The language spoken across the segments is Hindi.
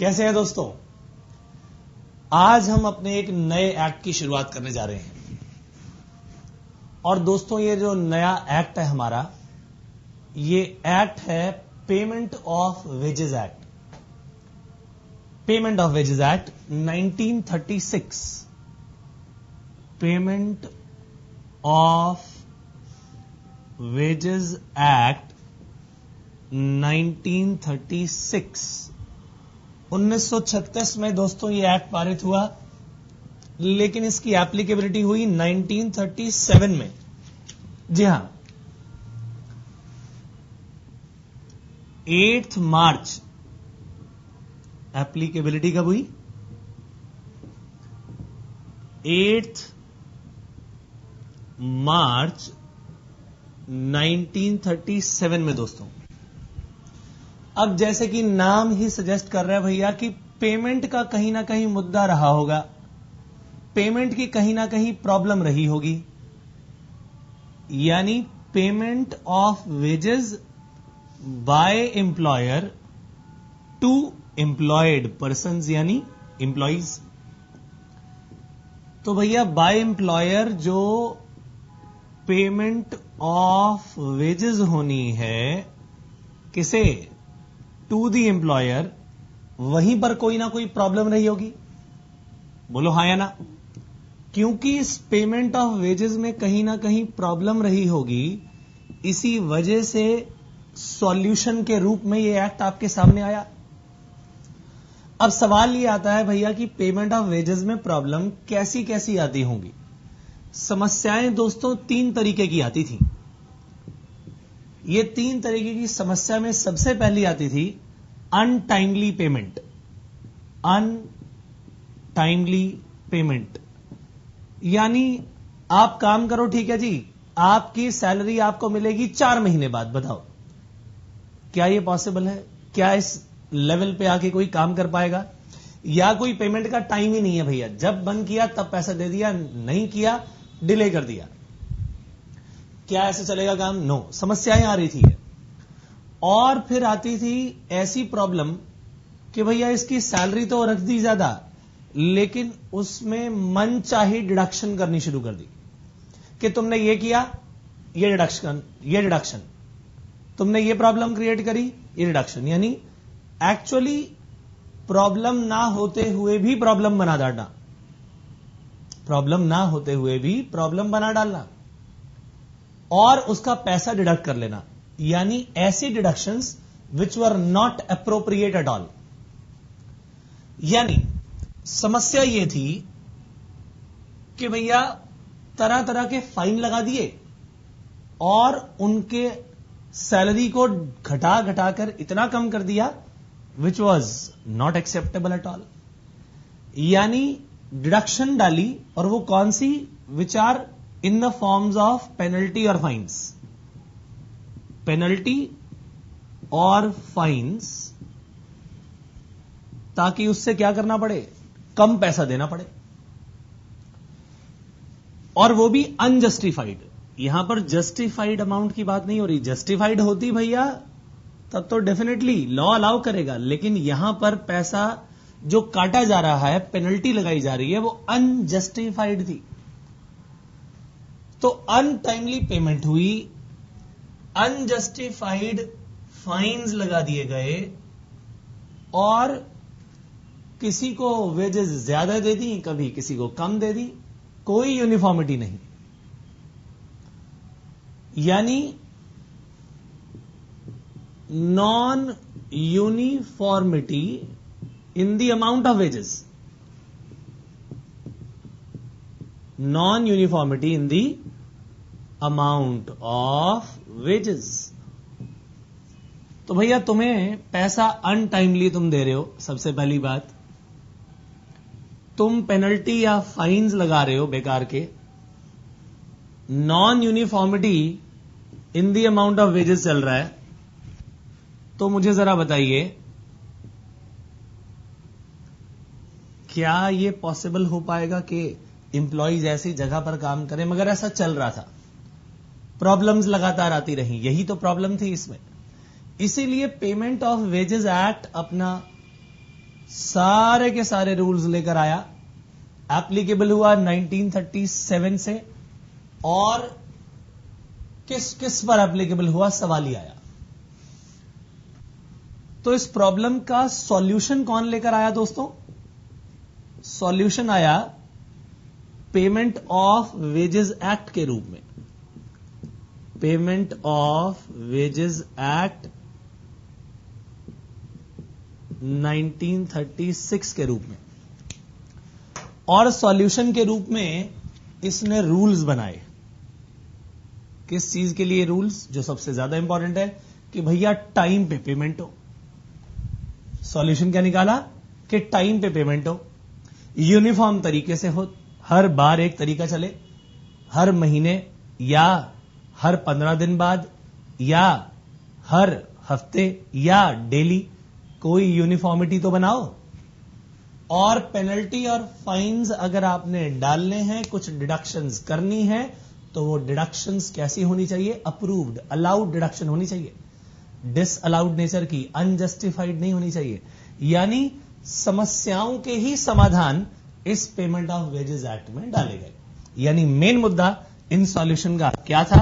कैसे हैं दोस्तों? आज हम अपने एक नए एक्ट की शुरुआत करने जा रहे हैं। और दोस्तों, ये जो नया एक्ट है हमारा, ये एक्ट है payment of wages act. Payment of wages act 1936। Payment of wages act 1936। 1936 में दोस्तों ये एक्ट पारित हुआ, लेकिन इसकी एप्लीकेबिलिटी हुई 1937 में। जी हां, 8 मार्च एप्लीकेबिलिटी कब हुई? 8 मार्च 1937 में दोस्तों। अब जैसे कि नाम ही सजेस्ट कर रहा है भैया कि पेमेंट का कहीं ना कहीं मुद्दा रहा होगा, पेमेंट की कहीं ना कहीं प्रॉब्लम रही होगी, यानी payment of wages by employer to employed persons यानी एम्प्लॉइज। तो भैया बाय एम्प्लॉयर जो पेमेंट ऑफ वेजेस होनी है किसे? टू दी एम्प्लॉयर, वहीं पर कोई ना कोई प्रॉब्लम रही होगी। बोलो हाँ या ना? क्योंकि इस पेमेंट ऑफ वेजेस में कहीं ना कहीं प्रॉब्लम रही होगी, इसी वजह से सॉल्यूशन के रूप में यह एक्ट आपके सामने आया। अब सवाल यह आता है भैया कि पेमेंट ऑफ वेजेस में प्रॉब्लम कैसी कैसी आती होंगी। समस्याएं दोस्तों 3 तरीके की आती थी। ये 3 तरीके की समस्या में सबसे पहली आती थी अनटाइमली पेमेंट। अनटाइमली पेमेंट यानी आप काम करो, ठीक है जी, आपकी सैलरी आपको मिलेगी 4 महीने बाद। बताओ क्या यह पॉसिबल है? क्या इस लेवल पे आके कोई काम कर पाएगा? या कोई पेमेंट का टाइम ही नहीं है भैया, जब बंद किया तब पैसा दे दिया, नहीं किया डिले कर दिया। क्या ऐसे चलेगा काम? नो। समस्याएं आ रही थी। और फिर आती थी ऐसी प्रॉब्लम कि भैया इसकी सैलरी तो रख दी ज्यादा, लेकिन उसमें मनचाही डिडक्शन करनी शुरू कर दी कि तुमने ये किया, ये डिडक्शन, तुमने ये प्रॉब्लम क्रिएट करी, ये डिडक्शन। यानी एक्चुअली प्रॉब्लम ना होते हुए भी प्रॉब्लम बना डालना, प्रॉब्लम ना होते हुए भी प्रॉब्लम बना डालना और उसका पैसा डिडक्ट कर लेना, यानी ऐसी deductions which were not appropriate eight all. यानी समस्या यह थी कि भैया तरह तरह के फाइन लगा दिए और उनके सैलरी को घटा घटाकर इतना कम कर दिया which was not acceptable at all. यानी डिडक्शन डाली, और वो कौन सी? Which are in the forms of penalty और फाइन्स। पेनल्टी और फाइन्स, ताकि उससे क्या करना पड़े? कम पैसा देना पड़े, और वो भी अनजस्टिफाइड। यहां पर जस्टिफाइड अमाउंट की बात नहीं हो रही। जस्टिफाइड होती भैया तब तो डेफिनेटली लॉ अलाउ करेगा, लेकिन यहां पर पैसा जो काटा जा रहा है, पेनल्टी लगाई जा रही है, वो अनजस्टिफाइड थी। तो अनटाइमली पेमेंट हुई, अनजस्टिफाइड फाइन्स लगा दिए गए, और किसी को वेजेस ज्यादा दे दी, कभी किसी को कम दे दी, कोई यूनिफॉर्मिटी नहीं। यानी non uniformity in the amount of wages, non-uniformity in the amount of wages। तो भैया तुम्हें पैसा अनटाइमली तुम दे रहे हो, सबसे पहली बात। तुम पेनल्टी या फाइन्स लगा रहे हो बेकार के। Non uniformity in the amount of wages चल रहा है। तो मुझे जरा बताइए, क्या यह पॉसिबल हो पाएगा कि एम्प्लॉइज ऐसी जगह पर काम करें? मगर ऐसा चल रहा था, प्रॉब्लम्स लगातार आती रही, यही तो प्रॉब्लम थी इसमें। इसीलिए पेमेंट ऑफ वेजेस एक्ट अपना सारे के सारे रूल्स लेकर आया। एप्लीकेबल हुआ 1937 से, और किस किस पर एप्लीकेबल हुआ सवाल ही आया। तो इस प्रॉब्लम का सॉल्यूशन कौन लेकर आया दोस्तों? सॉल्यूशन आया पेमेंट ऑफ वेजेस एक्ट के रूप में। पेमेंट ऑफ वेजेस एक्ट 1936 के रूप में। और सॉल्यूशन के रूप में इसने रूल्स बनाए। किस चीज के लिए रूल्स? जो सबसे ज्यादा इंपॉर्टेंट है कि भैया टाइम पे पेमेंट हो। सॉल्यूशन क्या निकाला? कि टाइम पे पेमेंट हो, यूनिफॉर्म तरीके से हो, हर बार एक तरीका चले, हर महीने या हर 15 दिन बाद या हर हफ्ते या डेली, कोई यूनिफॉर्मिटी तो बनाओ। और पेनल्टी और फाइन्स अगर आपने डालने हैं, कुछ डिडक्शंस करनी है, तो वो डिडक्शंस कैसी होनी चाहिए? अप्रूव्ड, अलाउड डिडक्शन होनी चाहिए। डिसअलाउड नेचर की, अनजस्टिफाइड नहीं होनी चाहिए। यानी समस्याओं के ही समाधान इस पेमेंट ऑफ वेजेस एक्ट में डाले गए। यानी मेन मुद्दा इन सॉल्यूशन का क्या था?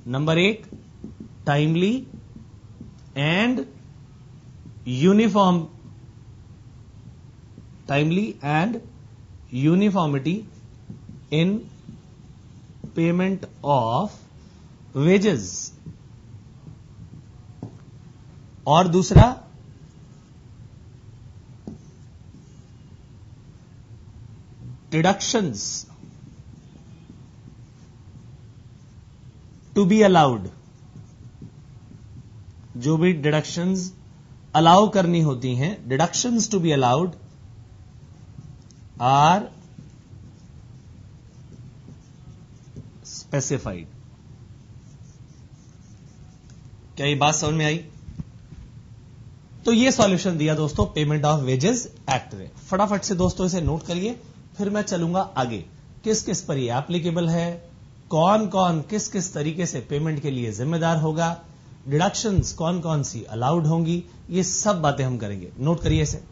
Number 1, timely and uniform, timely and uniformity in payment of wages. और दूसरा, डिडक्शंस टू बी अलाउड। जो भी डिडक्शंस अलाउ करनी होती हैं, deductions to be allowed are specified. क्या ये बात समझ में आई? तो ये सॉल्यूशन दिया दोस्तों पेमेंट ऑफ वेजेस एक्ट ने। फटाफट से दोस्तों इसे नोट करिए, फिर मैं चलूंगा आगे। किस किस पर ये एप्लीकेबल है, कौन कौन किस किस तरीके से पेमेंट के लिए जिम्मेदार होगा, डिडक्शंस कौन कौन सी अलाउड होंगी, ये सब बातें हम करेंगे। नोट करिए इसे।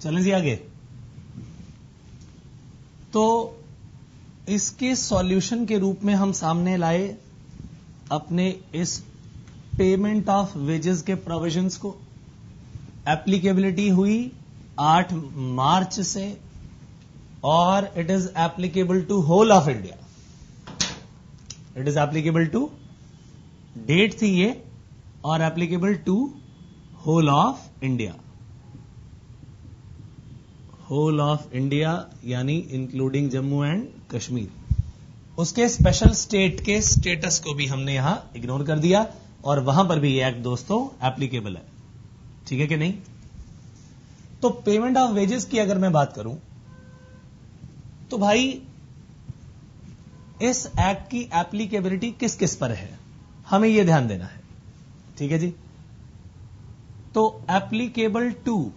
चलें जी आगे। तो इसके सॉल्यूशन के रूप में हम सामने लाए अपने इस पेमेंट ऑफ वेजेस के प्रोविजंस को। एप्लीकेबिलिटी हुई 8 मार्च से, और it is applicable to whole of India. It is applicable to, date थी ये, और applicable to whole of India. Whole of India यानी इंक्लूडिंग जम्मू एंड कश्मीर। उसके स्पेशल स्टेट के स्टेटस को भी हमने यहां इग्नोर कर दिया, और वहां पर भी ये एक्ट दोस्तों एप्लीकेबल है। ठीक है कि नहीं? तो पेमेंट ऑफ वेजेस की अगर मैं बात करूं, तो भाई इस एक्ट की एप्लीकेबिलिटी किस किस पर है, हमें यह ध्यान देना है। ठीक है जी? तो applicable to,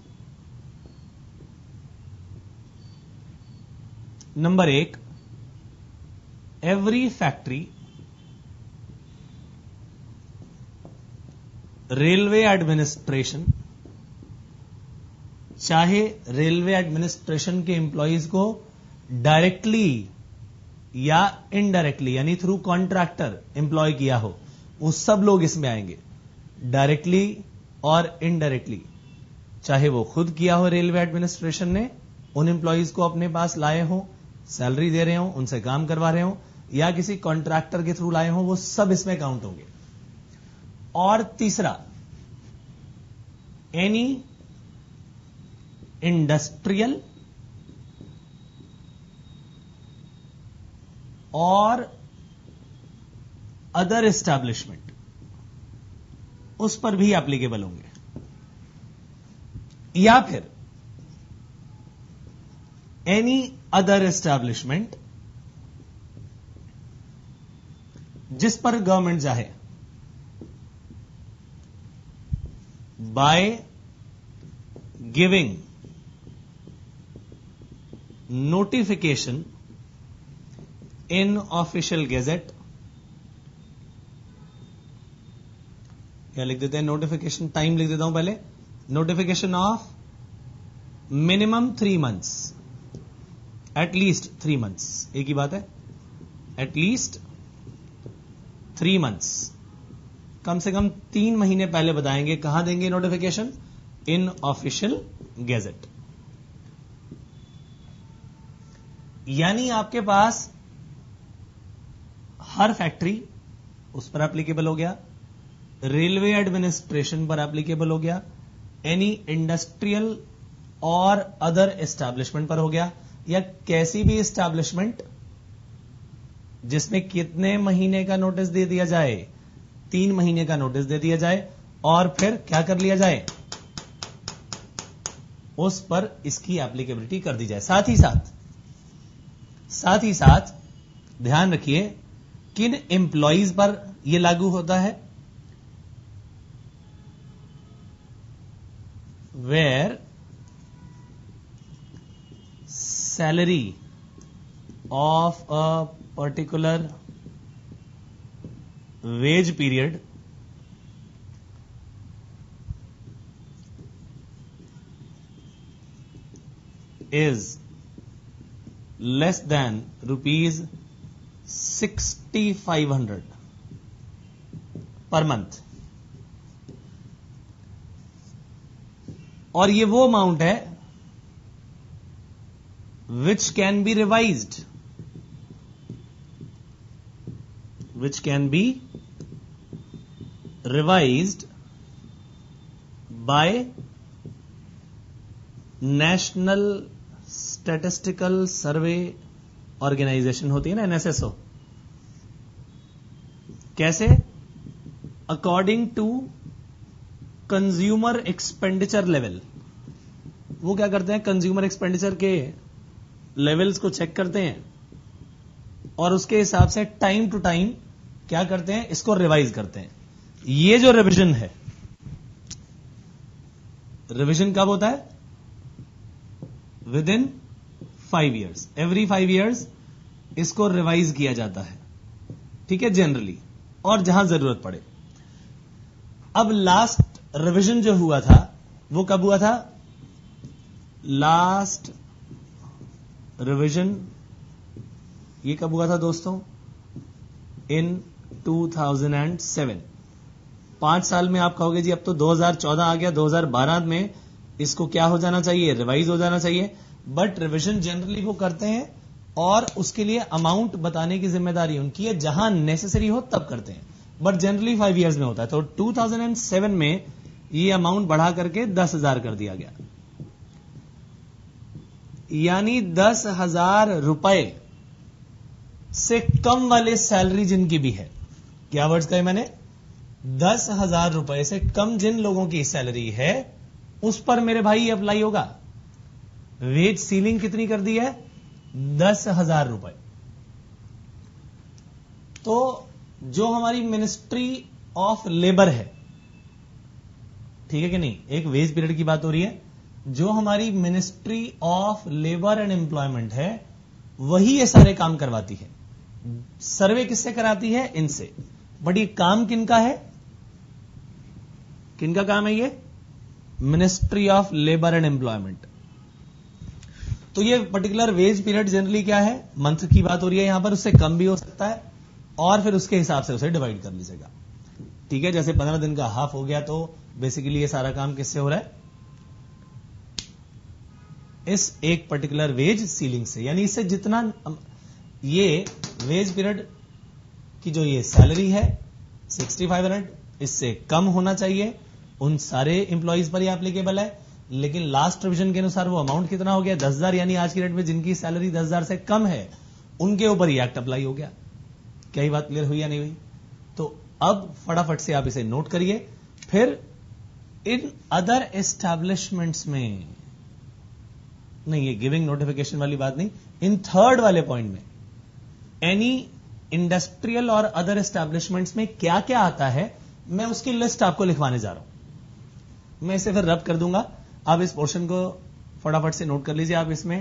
number 1, every factory railway administration चाहे रेलवे एडमिनिस्ट्रेशन के एम्प्लॉयज को डायरेक्टली या इनडायरेक्टली यानी थ्रू कॉन्ट्रैक्टर एम्प्लॉय किया हो, वो सब लोग इसमें आएंगे, डायरेक्टली और इनडायरेक्टली। चाहे वो खुद किया हो रेलवे एडमिनिस्ट्रेशन ने, उन एम्प्लॉयज को अपने पास लाए हो, सैलरी दे रहे हो, उनसे काम करवा रहे हो, या किसी कॉन्ट्रैक्टर के थ्रू लाए हो, वो सब इसमें काउंट होंगे। और तीसरा, एनी इंडस्ट्रियल और अदर एस्टैब्लिशमेंट, उस पर भी एप्लीकेबल होंगे। या फिर एनी अदर एस्टैब्लिशमेंट जिस पर गवर्नमेंट चाहे by giving notification in official gazette, क्या लिख देते हैं, नोटिफिकेशन टाइम लिख देता हूं पहले, notification of minimum 3 months, at least 3 months, एक ही बात है, एटलीस्ट 3 months, कम से कम 3 महीने पहले बताएंगे। कहां देंगे नोटिफिकेशन? इन ऑफिशियल गेजेट। यानी आपके पास हर फैक्ट्री उस पर एप्लीकेबल हो गया, रेलवे एडमिनिस्ट्रेशन पर एप्लीकेबल हो गया, एनी इंडस्ट्रियल और अदर एस्टैब्लिशमेंट पर हो गया, या कैसी भी एस्टैब्लिशमेंट जिसमें कितने महीने का नोटिस दे दिया जाए, 3 महीने का नोटिस दे दिया जाए, और फिर क्या कर लिया जाए, उस पर इसकी एप्लीकेबिलिटी कर दी जाए। साथ ही साथ ध्यान रखिए किन एम्प्लॉइज पर यह लागू होता है, where salary of a particular wage period is less than rupees 6,500 per month, और ये वो अमाउंट है which can be revised by National Statistical Survey Organisation होती है ना, NSSO। कैसे? According to consumer expenditure level. वो क्या करते हैं, कंज्यूमर एक्सपेंडिचर के लेवल्स को चेक करते हैं और उसके हिसाब से टाइम टू टाइम क्या करते हैं, इसको रिवाइज करते हैं। ये जो रिवीजन है, रिवीजन कब होता है? With in 5 years, every 5 years इसको रिवाइज किया जाता है, ठीक है, जनरली, और जहां जरूरत पड़े। अब लास्ट रिवीजन जो हुआ था वो कब हुआ था? लास्ट रिवीजन ये कब हुआ था दोस्तों? इन 2007। 5 साल में आप कहोगे जी अब तो 2014 आ गया, 2012 में इसको क्या हो जाना चाहिए, रिवाइज हो जाना चाहिए। बट रिवीजन जनरली वो करते हैं और उसके लिए अमाउंट बताने की जिम्मेदारी उनकी है, जहां नेसेसरी हो तब करते हैं, बट जनरली 5 years में होता है। तो 2007 में ये अमाउंट बढ़ा करके 10,000 कर दिया गया, यानी 10,000 रुपए से कम वाले सैलरी जिनकी भी है, क्या वर्ड्स कहे मैंने, 10,000 रुपए से कम जिन लोगों की सैलरी है उस पर मेरे भाई अप्लाई होगा। वेज सीलिंग कितनी कर दी है? 10,000 रुपए। तो जो हमारी मिनिस्ट्री ऑफ लेबर है, ठीक है कि नहीं, एक वेज पीरियड की बात हो रही है, जो हमारी ministry of labour and employment है वही ये सारे काम करवाती है। सर्वे किससे कराती है? इनसे। बट ये काम किनका है? किनका काम है ये? Ministry of labour and employment. तो ये पर्टिकुलर वेज पीरियड जनरली क्या है, मंथ की बात हो रही है यहां पर, उससे कम भी हो सकता है और फिर उसके हिसाब से उसे डिवाइड कर लीजिएगा। ठीक है, जैसे 15 दिन का हाफ हो गया तो बेसिकली ये सारा काम किससे हो रहा है? इस एक पर्टिकुलर वेज सीलिंग से, यानी इससे जितना ये वेज पीरियड की जो ये सैलरी है 6500, इससे कम होना चाहिए, उन सारे इंप्लॉइज पर ये एप्लीकेबल है। लेकिन लास्ट रिविजन के अनुसार वो अमाउंट कितना हो गया? 10,000, यानी आज की डेट में जिनकी सैलरी 10,000 से कम है उनके ऊपर ये एक्ट अप्लाई हो गया। क्या ये बात क्लियर हुई या नहीं हुई? तो अब फटाफट से आप इसे नोट करिए। फिर इन अदर एस्टैब्लिशमेंट्स में, नहीं ये गिविंग नोटिफिकेशन वाली बात नहीं, इन थर्ड वाले पॉइंट में एनी इंडस्ट्रियल और अदर एस्टैब्लिशमेंट्स में क्या क्या आता है, मैं उसकी लिस्ट आपको लिखवाने जा रहा हूं। मैं इसे फिर रब कर दूंगा, आप इस पोर्शन को फटाफट से नोट कर लीजिए। आप इसमें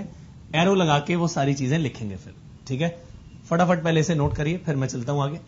एरो लगा के वो सारी चीजें लिखेंगे फिर, ठीक है? फटाफट पहले इसे नोट करिए, फिर मैं चलता हूं आगे।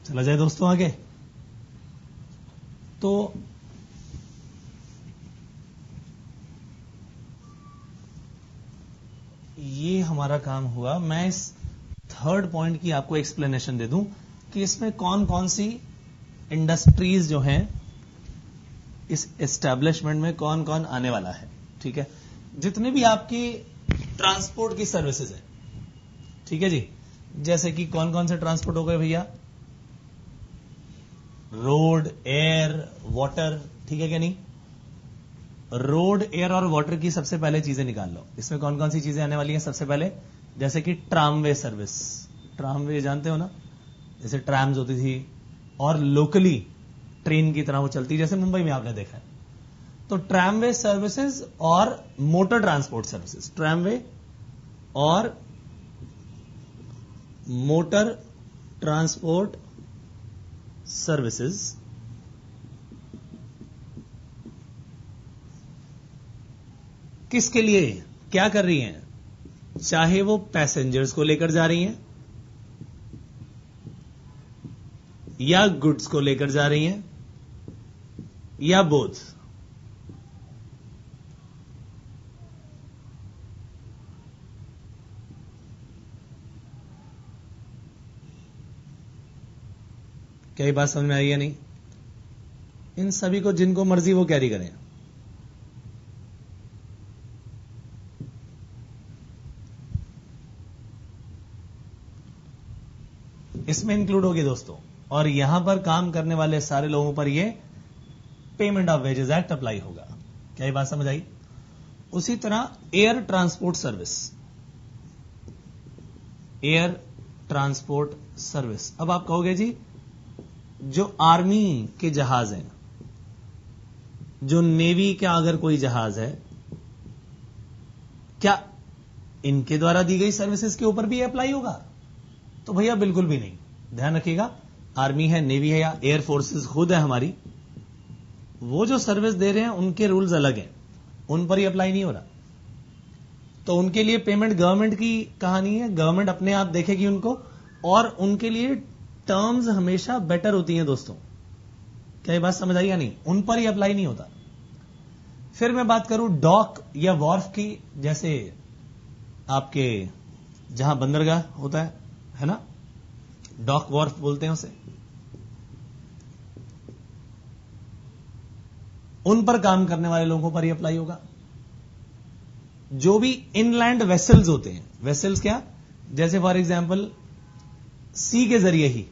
चला जाए दोस्तों आगे। तो ये हमारा काम हुआ। मैं इस थर्ड पॉइंट की आपको एक्सप्लेनेशन दे दूं कि इसमें कौन कौन सी इंडस्ट्रीज जो हैं, इस एस्टैब्लिशमेंट में कौन कौन आने वाला है। ठीक है, जितने भी आपकी ट्रांसपोर्ट की सर्विसेज है, ठीक है जी, जैसे कि कौन कौन से ट्रांसपोर्ट हो गए भैया? रोड, एयर, वाटर, ठीक है क्या नहीं? रोड, एयर और वाटर की सबसे पहले चीजें निकाल लो। इसमें कौन कौन सी चीजें आने वाली हैं? सबसे पहले जैसे कि ट्रामवे सर्विस। ट्रामवे जानते हो ना, जैसे ट्रैम्स होती थी और लोकली ट्रेन की तरह वो चलती, जैसे मुंबई में आपने देखा है। तो ट्रामवे सर्विसेज और मोटर ट्रांसपोर्ट सर्विसेज, ट्रामवे और मोटर ट्रांसपोर्ट सर्विसेज किसके लिए क्या कर रही हैं? चाहे वो पैसेंजर्स को लेकर जा रही हैं या गुड्स को लेकर जा रही हैं या बोथ। क्या ये बात समझ में आई या नहीं? इन सभी को जिनको मर्जी वो कैरी करें। इसमें इंक्लूड होगी दोस्तों, और यहां पर काम करने वाले सारे लोगों पर ये payment of wages act apply होगा। क्या ये बात समझ आई? उसी तरह air transport service, air transport service. अब आप कहोगे जी जो आर्मी के जहाज हैं, जो नेवी का अगर कोई जहाज है, क्या इनके द्वारा दी गई सर्विसेज के ऊपर भी अप्लाई होगा? तो भैया बिल्कुल भी नहीं। ध्यान रखिएगा, आर्मी है, नेवी है या एयर फोर्सेस खुद है हमारी, वो जो सर्विस दे रहे हैं उनके रूल्स अलग हैं, उन पर ही अप्लाई नहीं हो रहा। तो उनके लिए पेमेंट गवर्नमेंट की कहानी है, गवर्नमेंट अपने आप देखेगी उनको, और उनके लिए टर्म्स हमेशा बेटर होती हैं दोस्तों। क्या ये बात समझ आई या नहीं? उन पर ही अप्लाई नहीं होता। फिर मैं बात करूं डॉक या वॉर्फ की, जैसे आपके जहां बंदरगाह होता है ना, डॉक वॉर्फ बोलते हैं उसे, उन पर काम करने वाले लोगों पर ही अप्लाई होगा। जो भी इनलैंड वेसल्स होते हैं, वेसल्स क्या, जैसे फॉर एग्जांपल सी के जरिए ही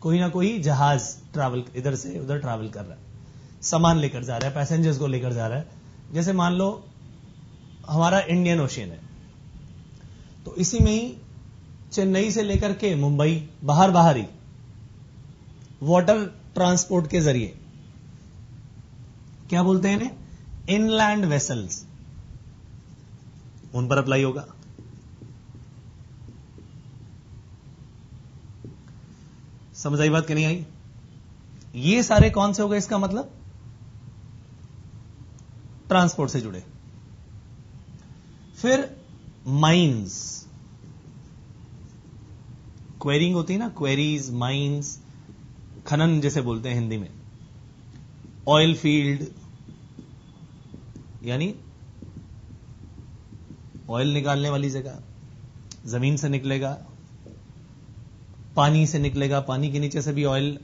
कोई ना कोई जहाज ट्रैवल इधर से उधर ट्रैवल कर रहा है, सामान लेकर जा रहा है, पैसेंजर्स को लेकर जा रहा है। जैसे मान लो हमारा इंडियन ओशियन है, तो इसी में ही चेन्नई से लेकर के मुंबई बाहर ही वाटर ट्रांसपोर्ट के जरिए, क्या बोलते हैं इन्हें, इनलैंड वेसल्स, उन पर अप्लाई होगा। समझ आई बात कि नहीं आई? ये सारे कौन से हो गए, इसका मतलब ट्रांसपोर्ट से जुड़े। फिर माइंस, क्वेरिंग होती है ना, क्वेरीज, माइंस, खनन जैसे बोलते हैं हिंदी में। ऑयल फील्ड यानी ऑयल निकालने वाली जगह, जमीन से निकलेगा, पानी से निकलेगा, पानी के नीचे से भी ऑयल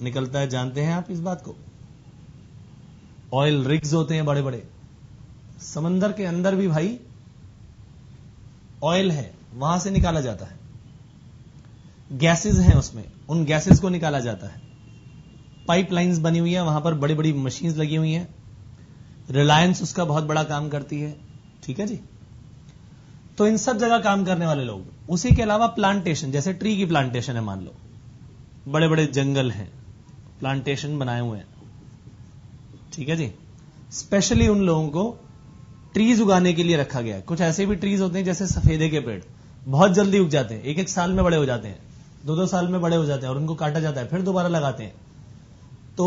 निकलता है, जानते हैं आप इस बात को। ऑयल रिग्स होते हैं बड़े बड़े, समंदर के अंदर भी भाई ऑयल है, वहां से निकाला जाता है। गैसेस हैं उसमें, उन गैसेस को निकाला जाता है। पाइपलाइंस बनी हुई है, वहां पर बड़ी बड़ी मशीन्स लगी हुई हैं। रिलायंस उसका बहुत बड़ा काम करती है, ठीक है जी। तो इन सब जगह काम करने वाले लोग, उसी के अलावा प्लांटेशन, जैसे ट्री की प्लांटेशन है, मान लो बड़े बड़े जंगल हैं, प्लांटेशन बनाए हुए हैं, ठीक है जी। स्पेशली उन लोगों को ट्रीज उगाने के लिए रखा गया है। कुछ ऐसे भी ट्रीज होते हैं जैसे सफेदे के पेड़, बहुत जल्दी उग जाते हैं, एक एक साल में बड़े हो जाते हैं, दो दो साल में बड़े हो जाते हैं, और उनको काटा जाता है, फिर दोबारा लगाते हैं। तो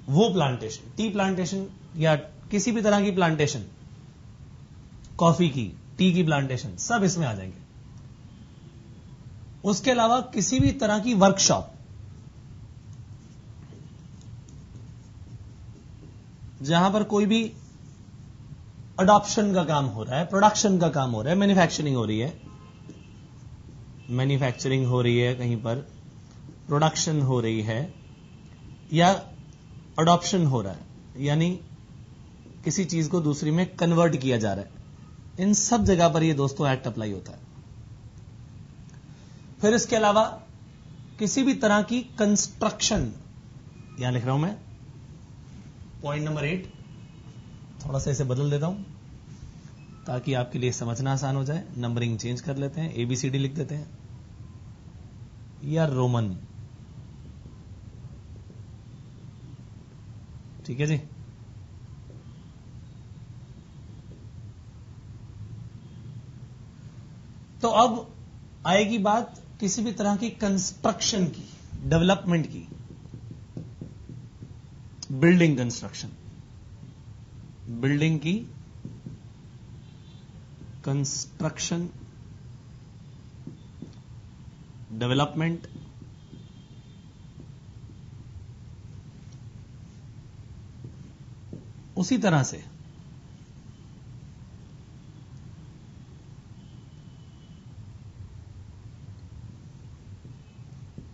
वो प्लांटेशन, टी प्लांटेशन या किसी भी तरह की प्लांटेशन, कॉफी की, टी की प्लांटेशन, सब इसमें आ जाएंगे। उसके अलावा किसी भी तरह की वर्कशॉप, जहां पर कोई भी अडॉप्शन का काम हो रहा है, प्रोडक्शन का काम हो रहा है, मैन्युफैक्चरिंग हो रही है, मैन्युफैक्चरिंग हो रही है, कहीं पर प्रोडक्शन हो रही है, या अडॉप्शन हो रहा है, यानी किसी चीज को दूसरी में कन्वर्ट किया जा रहा है, इन सब जगह पर ये दोस्तों एक्ट अप्लाई होता है। फिर इसके अलावा किसी भी तरह की कंस्ट्रक्शन, यहां लिख रहा हूं मैं पॉइंट नंबर 8, थोड़ा सा इसे बदल देता हूं ताकि आपके लिए समझना आसान हो जाए। नंबरिंग चेंज कर लेते हैं, ABCD लिख देते हैं या रोमन, ठीक है जी। तो अब आएगी बात किसी भी तरह की कंस्ट्रक्शन की, डेवलपमेंट की, बिल्डिंग कंस्ट्रक्शन, बिल्डिंग की कंस्ट्रक्शन, डेवलपमेंट, उसी तरह से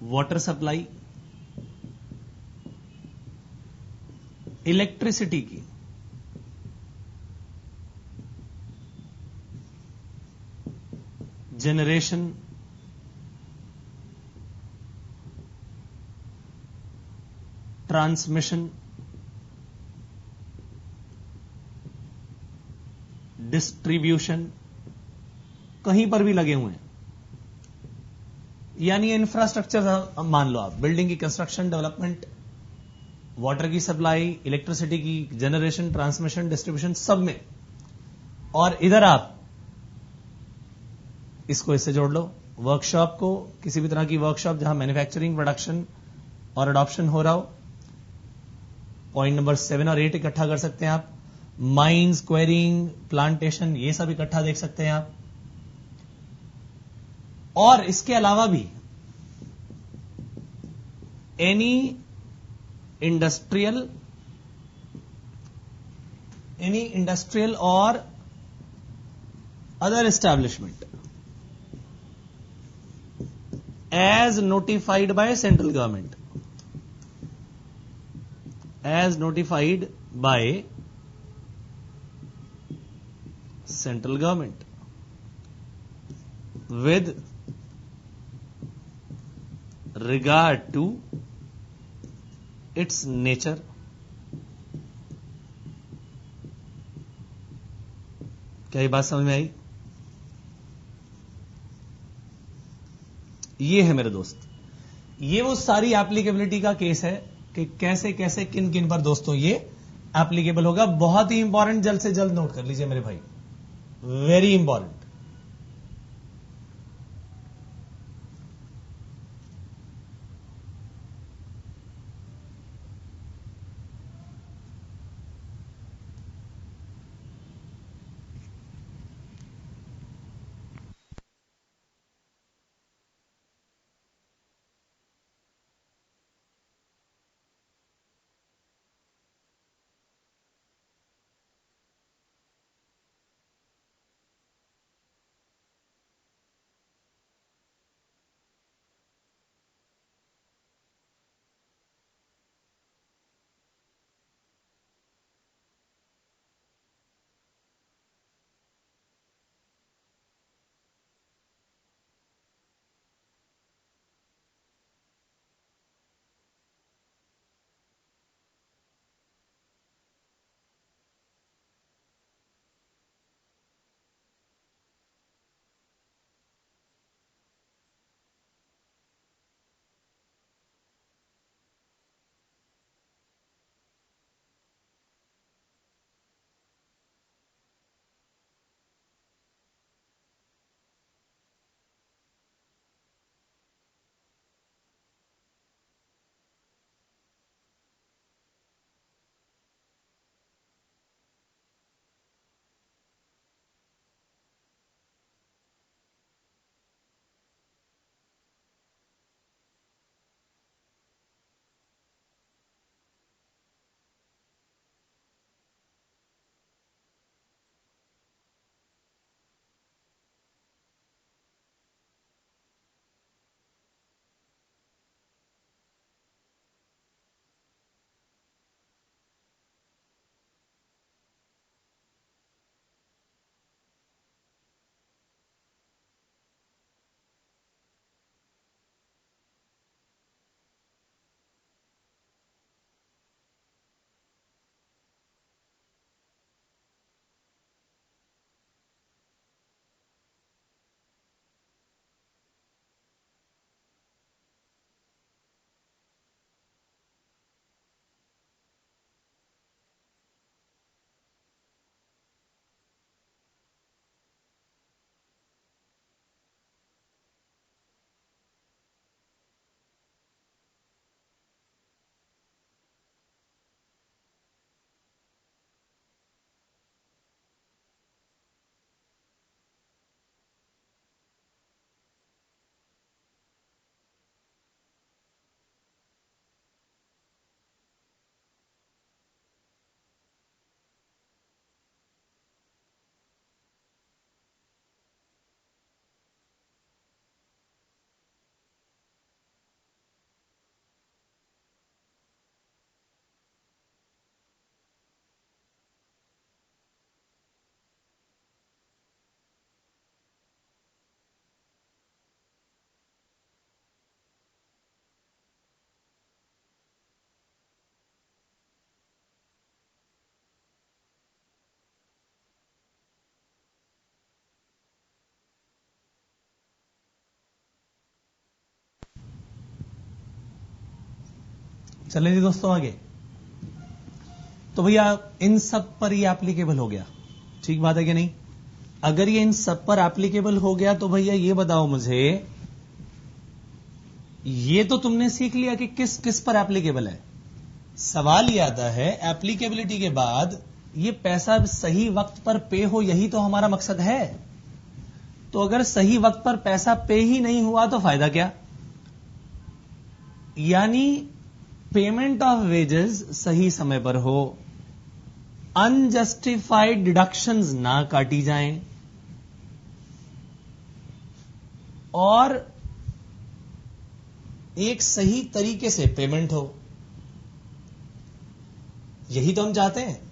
वाटर सप्लाई, इलेक्ट्रिसिटी की, जनरेशन, ट्रांसमिशन, डिस्ट्रीब्यूशन, कहीं पर भी लगे हुए हैं, यानी इंफ्रास्ट्रक्चर मान लो आप, बिल्डिंग की कंस्ट्रक्शन, डेवलपमेंट, वाटर की सप्लाई, इलेक्ट्रिसिटी की जनरेशन, ट्रांसमिशन, डिस्ट्रीब्यूशन, सब में। और इधर आप इसको इससे जोड़ लो, वर्कशॉप को, किसी भी तरह की वर्कशॉप जहां मैन्युफैक्चरिंग, प्रोडक्शन और अडॉप्शन हो रहा हो, पॉइंट नंबर 7 और 8 इकट्ठा कर सकते हैं आप। माइंस, क्वेरिंग, प्लांटेशन, ये सब इकट्ठा देख सकते हैं आप। और इसके अलावा भी एनी इंडस्ट्रियल और other establishment as notified by central government, as notified by central government with regard to its nature, क्या ये बात समझ में आई? ये है मेरे दोस्त, ये वो सारी एप्लीकेबिलिटी का केस है कि कैसे कैसे किन किन पर दोस्तों ये एप्लीकेबल होगा। बहुत ही इंपॉर्टेंट, जल्द से जल्द नोट कर लीजिए मेरे भाई, वेरी इंपॉर्टेंट। चलें जी दोस्तों आगे। तो भैया इन सब पर ये एप्लीकेबल हो गया, ठीक बात है कि नहीं? अगर ये इन सब पर एप्लीकेबल हो गया तो भैया ये बताओ मुझे, ये तो तुमने सीख लिया कि किस किस पर एप्लीकेबल है। सवाल ये आता है एप्लीकेबिलिटी के बाद ये पैसा सही वक्त पर पे हो, यही तो हमारा मकसद है। तो अगर सही वक्त पर पैसा पे ही नहीं हुआ तो फायदा क्या? यानी पेमेंट ऑफ वेजेस सही समय पर हो, अनजस्टिफाइड डिडक्शंस ना काटी जाएं, और एक सही तरीके से पेमेंट हो, यही तो हम चाहते हैं।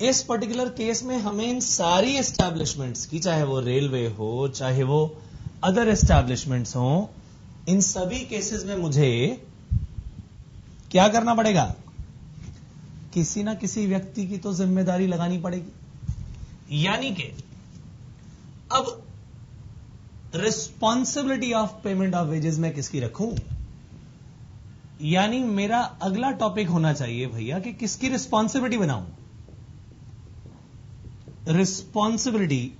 इस पर्टिकुलर केस में हमें इन सारी एस्टैब्लिशमेंट्स की, चाहे वो रेलवे हो चाहे वो अदर एस्टैब्लिशमेंट्स हो, इन सभी केसेस में मुझे क्या करना पड़ेगा? किसी ना किसी व्यक्ति की तो जिम्मेदारी लगानी पड़ेगी। यानी कि अब responsibility of payment of wages में किसकी रखूं? यानी मेरा अगला टॉपिक होना चाहिए भैया कि किसकी रिस्पॉन्सिबिलिटी बनाऊं? Responsibility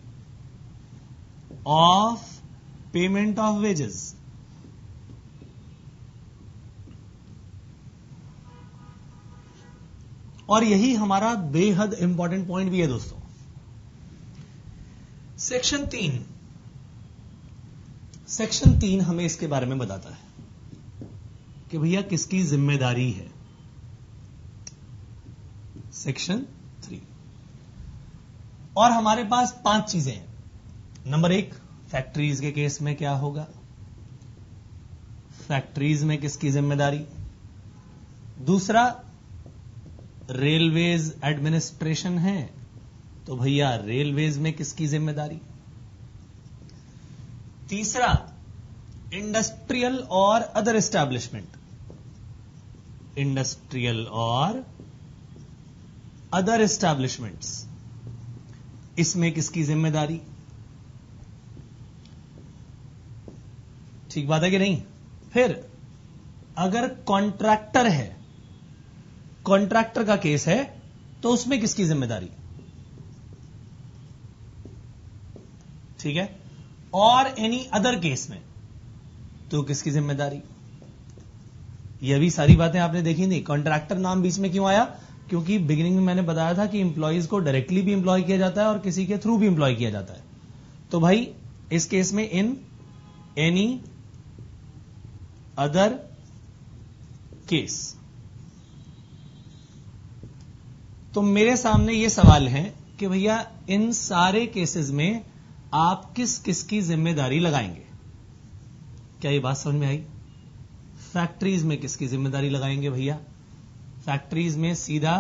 of payment of wages. और यही हमारा बेहद इंपॉर्टेंट पॉइंट भी है दोस्तों। सेक्शन 3 हमें इसके बारे में बताता है कि भैया किसकी जिम्मेदारी है। सेक्शन 3 और हमारे पास 5 चीजें हैं। नंबर 1, फैक्ट्रीज के केस में क्या होगा? फैक्ट्रीज में किसकी जिम्मेदारी? दूसरा, रेलवेज एडमिनिस्ट्रेशन है तो भैया रेलवेज में किसकी जिम्मेदारी? तीसरा, इंडस्ट्रियल और अदर एस्टैब्लिशमेंट, इंडस्ट्रियल और अदर एस्टैब्लिशमेंट्स, इसमें किसकी जिम्मेदारी? ठीक बात है कि नहीं? फिर अगर कॉन्ट्रैक्टर है, कॉन्ट्रैक्टर का केस है तो उसमें किसकी जिम्मेदारी? ठीक है। और एनी अदर केस में तो किसकी जिम्मेदारी? यह भी सारी बातें आपने देखी नहीं। कॉन्ट्रैक्टर नाम बीच में क्यों आया? क्योंकि बिगिनिंग में मैंने बताया था कि इंप्लॉइज को डायरेक्टली भी इंप्लॉय किया जाता है और किसी के थ्रू भी इंप्लॉय किया जाता है। तो भाई इस केस में इन एनी अदर केस। तो मेरे सामने ये सवाल है कि भैया इन सारे केसेस में आप किस किस की जिम्मेदारी लगाएंगे? क्या ये बात समझ में आई? फैक्ट्रीज में किसकी जिम्मेदारी लगाएंगे भैया? फैक्ट्रीज में सीधा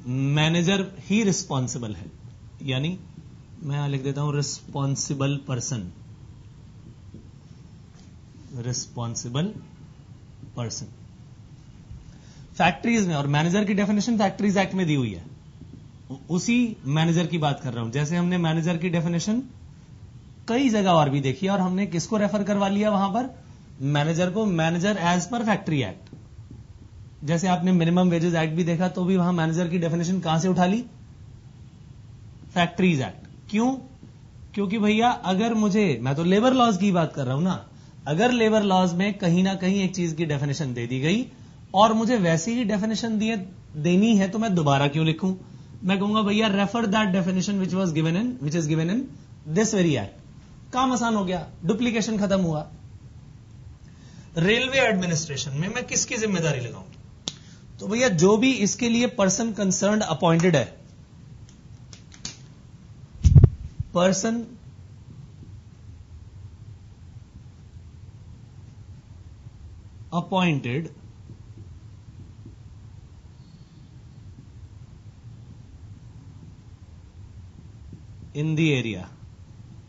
मैनेजर ही रिस्पॉन्सिबल है, यानी मैं यहां लिख देता हूं responsible person, responsible person factories में। और मैनेजर की डेफिनेशन फैक्ट्रीज एक्ट में दी हुई है, उसी मैनेजर की बात कर रहा हूं। जैसे हमने मैनेजर की डेफिनेशन कई जगह और भी देखी है, और हमने किसको रेफर करवा लिया वहां पर? मैनेजर को, manager as per factory act. जैसे आपने मिनिमम वेजेस एक्ट भी देखा तो भी वहां मैनेजर की डेफिनेशन कहां से उठा ली? Factories act. क्यों? क्योंकि भैया अगर मुझे, मैं तो लेबर लॉज की बात कर रहा हूं ना, अगर लेबर लॉज में कहीं ना कहीं एक चीज की डेफिनेशन दे दी गई और मुझे वैसी ही डेफिनेशन देनी है तो मैं दोबारा क्यों लिखूं? मैं कहूंगा भैया refer that definition which is given in this very act. काम आसान हो गया, डुप्लीकेशन खत्म हुआ। रेलवे एडमिनिस्ट्रेशन में मैं किसकी जिम्मेदारी लगाऊं? तो भैया जो भी इसके लिए पर्सन कंसर्न्ड अपॉइंटेड है, person appointed in the area.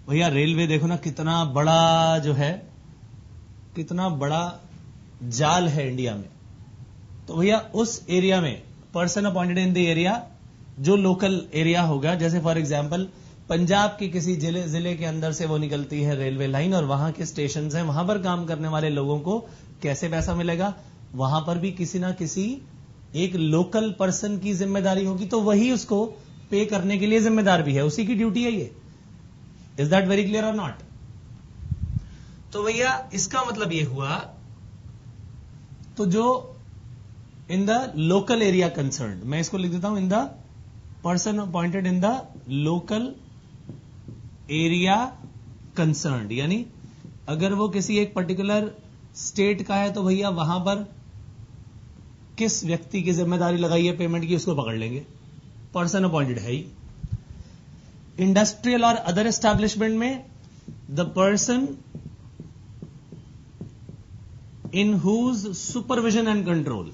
भैया रेलवे देखो ना कितना बड़ा जो है, कितना बड़ा जाल है इंडिया में। तो भैया उस एरिया में person appointed in the area, जो लोकल एरिया होगा, जैसे फॉर एग्जांपल पंजाब के किसी जिले के अंदर से वो निकलती है रेलवे लाइन और वहां के स्टेशन हैं, वहां पर काम करने वाले लोगों को कैसे पैसा मिलेगा? वहां पर भी किसी ना किसी एक लोकल पर्सन की जिम्मेदारी होगी, तो वही उसको पे करने के लिए जिम्मेदार भी है, उसी की ड्यूटी है ये। इज दैट वेरी क्लियर और नॉट? तो भैया इसका मतलब ये हुआ, तो जो in the local area concern, मैं इसको लिख देता हूं in the person appointed in the local area concern, यानी अगर वो किसी एक पर्टिकुलर स्टेट का है तो भैया वहां पर किस व्यक्ति की जिम्मेदारी लगाई है पेमेंट की, उसको पकड़ लेंगे, पर्सन अपॉइंटेड है ही। इंडस्ट्रियल और अदर एस्टैब्लिशमेंट में the person in whose supervision and control,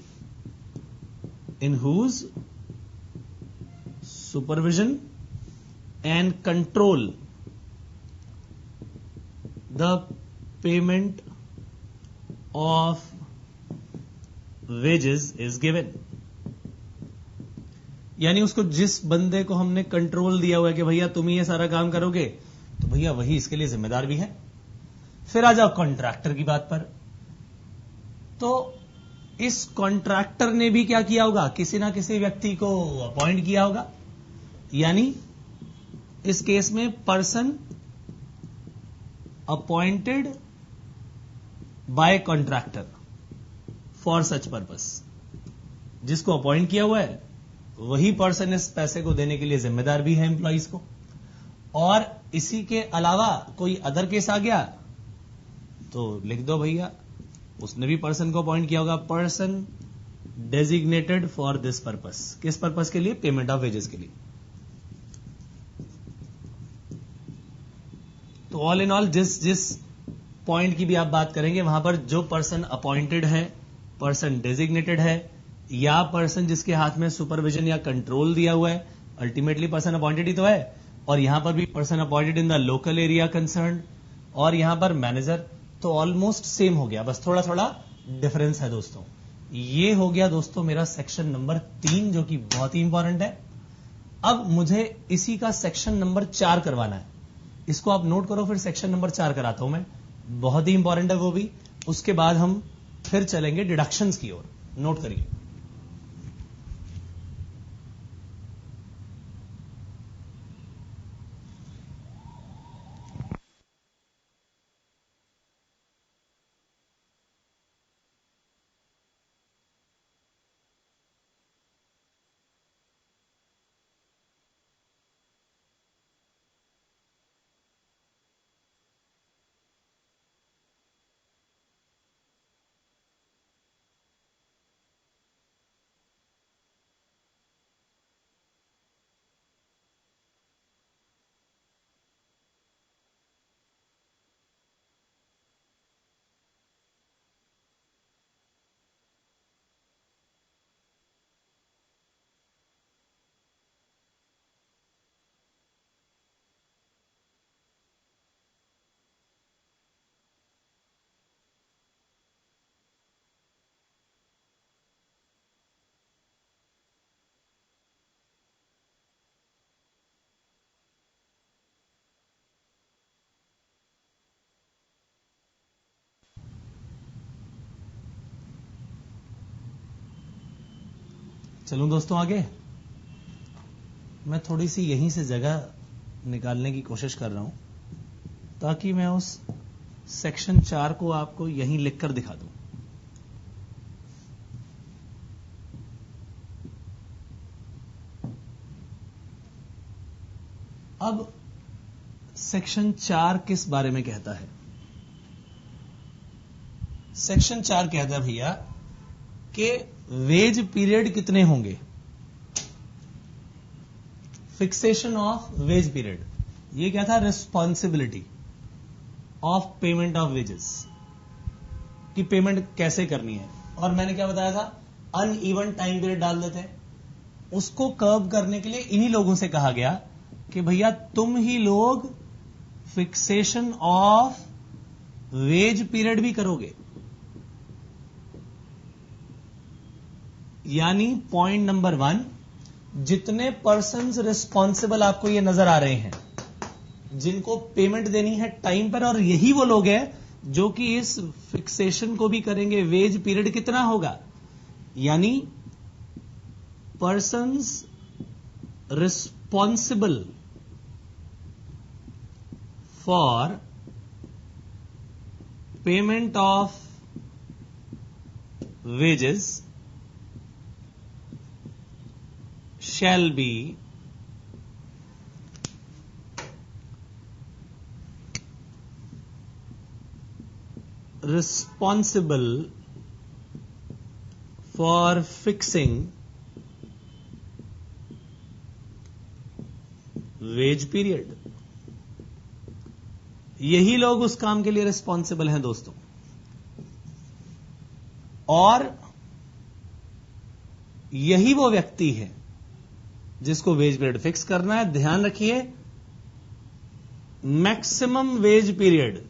in whose supervision and control the payment of wages is given, यानी उसको जिस बंदे को हमने कंट्रोल दिया हुआ है कि भैया तुम ही ये सारा काम करोगे, तो भैया वही इसके लिए जिम्मेदार भी है। फिर आ जाओ कॉन्ट्रैक्टर की बात पर, तो इस कॉन्ट्रैक्टर ने भी क्या किया होगा, किसी ना किसी व्यक्ति को अपॉइंट किया होगा, यानी इस केस में person appointed by contractor for such purpose, जिसको अपॉइंट किया हुआ है वही पर्सन इस पैसे को देने के लिए जिम्मेदार भी है एम्प्लॉइज को। और इसी के अलावा कोई अदर केस आ गया तो लिख दो भैया उसने भी पर्सन को अपॉइंट किया होगा, person designated for this purpose, किस पर्पस के लिए, पेमेंट ऑफ वेजेस के लिए। तो ऑल इन ऑल जिस पॉइंट की भी आप बात करेंगे वहां पर जो पर्सन अपॉइंटेड है, पर्सन डेजिग्नेटेड है, या पर्सन जिसके हाथ में सुपरविजन या कंट्रोल दिया हुआ है, अल्टीमेटली पर्सन अपॉइंटेड ही तो है। और यहां पर भी person appointed in the local area concern, और यहां पर मैनेजर, तो ऑलमोस्ट सेम हो गया, बस थोड़ा थोड़ा डिफरेंस है दोस्तों। ये हो गया दोस्तों मेरा सेक्शन नंबर 3, जो कि बहुत ही इंपॉर्टेंट है। अब मुझे इसी का सेक्शन नंबर 4 करवाना है, इसको आप नोट करो, फिर सेक्शन नंबर 4 कराता हूं मैं, बहुत ही इंपॉर्टेंट है वो भी। उसके बाद हम फिर चलेंगे डिडक्शंस की ओर, नोट करिए। चलूं दोस्तों आगे, मैं थोड़ी सी यहीं से जगह निकालने की कोशिश कर रहा हूं ताकि मैं उस सेक्शन 4 को आपको यहीं लिखकर दिखा दूं। अब सेक्शन 4 किस बारे में कहता है? सेक्शन 4 कहता है भैया कि वेज पीरियड कितने होंगे, फिक्सेशन ऑफ वेज पीरियड। ये क्या था, responsibility of payment of wages, कि पेमेंट कैसे करनी है। और मैंने क्या बताया था, अनइवन टाइम पीरियड डाल देते हैं। उसको कर्व करने के लिए इन्हीं लोगों से कहा गया कि भैया तुम ही लोग फिक्सेशन ऑफ वेज पीरियड भी करोगे, यानी पॉइंट नंबर 1, जितने पर्सन्स रिस्पॉन्सिबल आपको ये नजर आ रहे हैं जिनको पेमेंट देनी है टाइम पर, और यही वो लोग हैं जो कि इस फिक्सेशन को भी करेंगे। वेज पीरियड कितना होगा, यानी persons responsible for payment of wages shall be responsible for fixing wage period. यही लोग उस काम के लिए रिस्पॉन्सिबल हैं दोस्तों, और यही वो व्यक्ति है जिसको वेज पीरियड फिक्स करना है। ध्यान रखिए, maximum wage period,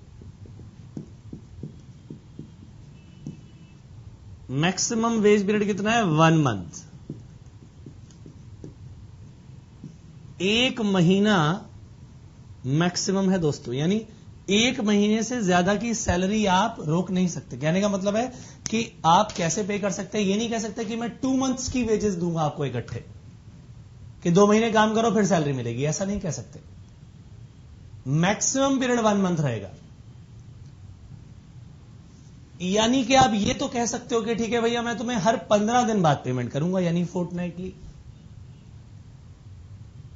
maximum wage period कितना है? 1 मंथ। 1 महीना मैक्सिमम है दोस्तों, यानी 1 महीने से ज्यादा की सैलरी आप रोक नहीं सकते। कहने का मतलब है कि आप कैसे पे कर सकते हैं, ये नहीं कह सकते कि मैं 2 मंथ्स की वेजेस दूंगा आपको इकट्ठे, कि 2 महीने काम करो फिर सैलरी मिलेगी, ऐसा नहीं कह सकते। मैक्सिमम पीरियड 1 मंथ रहेगा। यानी कि आप ये तो कह सकते हो कि ठीक है भैया मैं तुम्हें हर 15 दिन बाद पेमेंट करूंगा, यानी फोर्टनाइटली।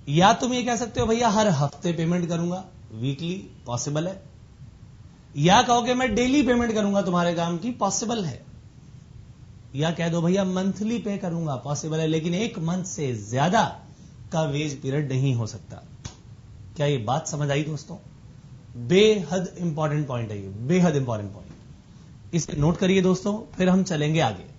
या तुम ये कह सकते हो भैया हर हफ्ते पेमेंट करूंगा, वीकली, पॉसिबल है। या कहोगे मैं डेली पेमेंट करूंगा तुम्हारे काम की, पॉसिबल है। या कह दो भैया मंथली पे करूंगा, पॉसिबल है, लेकिन 1 मंथ से ज्यादा का वेज पीरियड नहीं हो सकता। क्या ये बात समझ आई दोस्तों? बेहद इंपॉर्टेंट पॉइंट है ये, बेहद इंपॉर्टेंट पॉइंट। इसे नोट करिए दोस्तों, फिर हम चलेंगे आगे।